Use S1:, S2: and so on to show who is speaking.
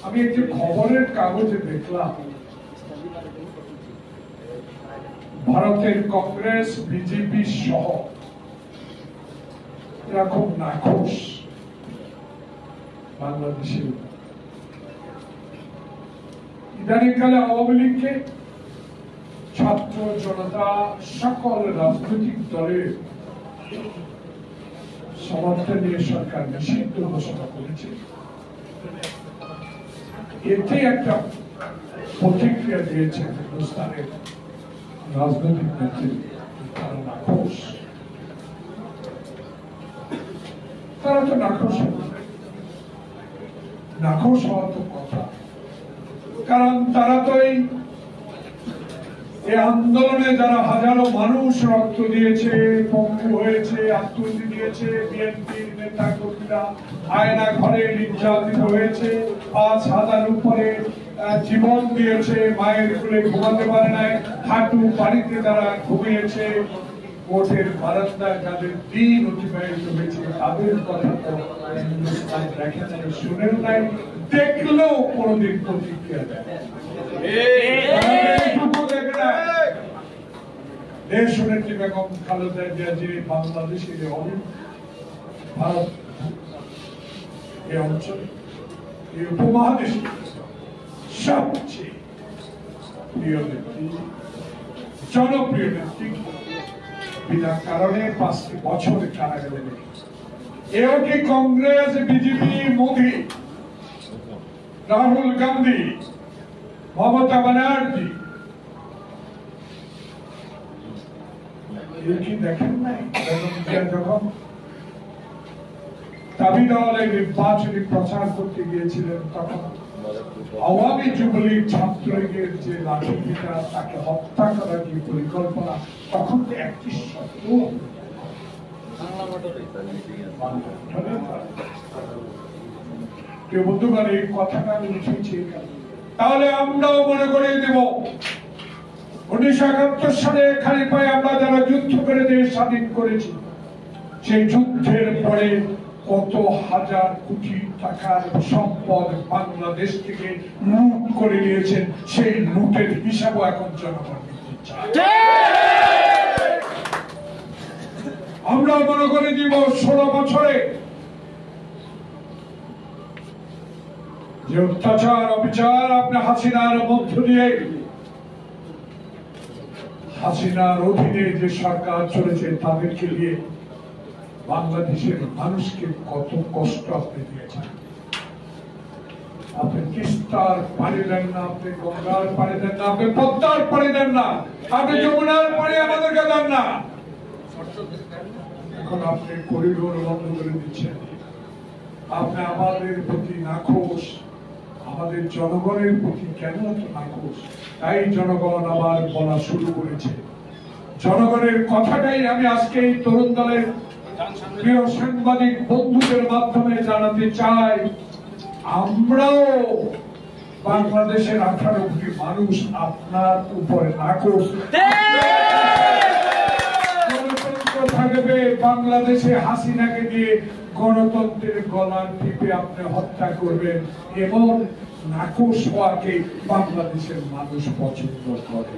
S1: আমি একটি খবরের কাগজে দেখলাম ভারতের কংগ্রেস বিজেপি সহ এরা খুব নাখোশ বাংলাদেশের। ইদানিংকালে আওয়ামী লীগকে ছাত্র জনতা সকল রাজনৈতিক দলের সমর্থন নিয়ে সরকার নিষিদ্ধ ঘোষণা করেছে। এতে একটা প্রতিক্রিয়া দিয়েছে হিন্দুস্তানের রাজনৈতিক নেতৃত্ব, তারা নাখোশ। তারা তো নাখোশ হওয়ার তো কথা, কারণ তারা তো এই আন্দোলনে যারা হাজারো মানুষ রক্ত দিয়েছে, পঙ্গু হয়েছে, আত্মহত্যা দিয়েছে, বিএনপির নেতা কর্মীরা আয়না ঘরে নির্যাতিত হয়েছে, 5,000 উপরে জীবন দিয়েছে, মায়ের কোলে ঘুমাতে পারে নাই, হাঁটু বাড়িতে তারা ঘুমিয়েছে, কোর্টের বারান্দায় যাদের দিন অতিবাহিত হয়েছে তাদের কথা তো হিন্দুস্তান দেখেন নাই, শুনেন নাই, দেখলেও কোনোদিন প্রতিক্রিয়া দেয়। দেশনেত্রী বেগম খালেদা জিয়া যে বাংলাদেশের ভারত এই অঞ্চল, এই উপমহাদেশে সবচেয়ে প্রিয় নেত্রী, জনপ্রিয় নেত্রী, বিনা কারণে 5টি বছর কারাগারে রেখেছে। এও কি কংগ্রেস, বিজেপি, মোদী, রাহুল গান্ধী, মমতা ব্যানার্জি দেখেন নাই? যখন দাবি দলে নির্বাচনী প্রচার করতে গিয়েছিলেন তখন আওয়ামী যুবলীগ ছাত্রলীগের যে লাঠি পিটা, তাকে হত্যা করার যে পরিকল্পনা, তখন তো একটি শব্দ কেউ বলতে পারে এই কথাটা আমি উঠেছি। তাহলে আমরাও মনে করিয়ে দেব 1971 সালে খালি পায়ে আমরা যারা যুদ্ধ করে দেশ স্বাধীন করেছি, সেই যুদ্ধের পরে কত হাজার কোটি টাকার সম্পদ বাংলাদেশ থেকে লুট করে নিয়েছেন, সেই লুটের হিসাবও এখন জনগণ দিতে চায়। আমরা মনে করে দিব 16 বছরে যে অত্যাচার অবিচার আপনি হাসিনার মধ্য দিয়ে, হাসিনার অধীনে যে সরকার চলেছে তাদেরকে দিয়ে বাংলাদেশের মানুষকে কত কষ্ট আপনি দিয়েছেন। আপনি তিস্তার পানি দেন না, আপনি গঙ্গার পানি দেন না, আপনি পদ্মার পানি দেন না, আপনি যমুনার পানি আমাদেরকে দেন না। এখন আপনি করিডোর বন্ধ করে দিচ্ছেন। আপনি আমাদের প্রতি নাখোশ, আমাদের জনগণের প্রতি কেন এত নাখোশ? তাই জনগণ আবার বলা শুরু করেছে। জনগণের কথাটাই আমি আজকে এই তরুণ দলের প্রিয় সাংবাদিক বন্ধুদের মাধ্যমে জানাতে চাই। আমরাও বাংলাদেশের 18 কোটি মানুষ আপনার উপরে নাখোশ। গণতন্ত্র থাকবে বাংলাদেশে, হাসিনাকে দিয়ে গণতন্ত্রের গলার টিপে আপনি হত্যা করবেন, এবং নাখোশ হওয়াকে বাংলাদেশের মানুষ পছন্দ করে।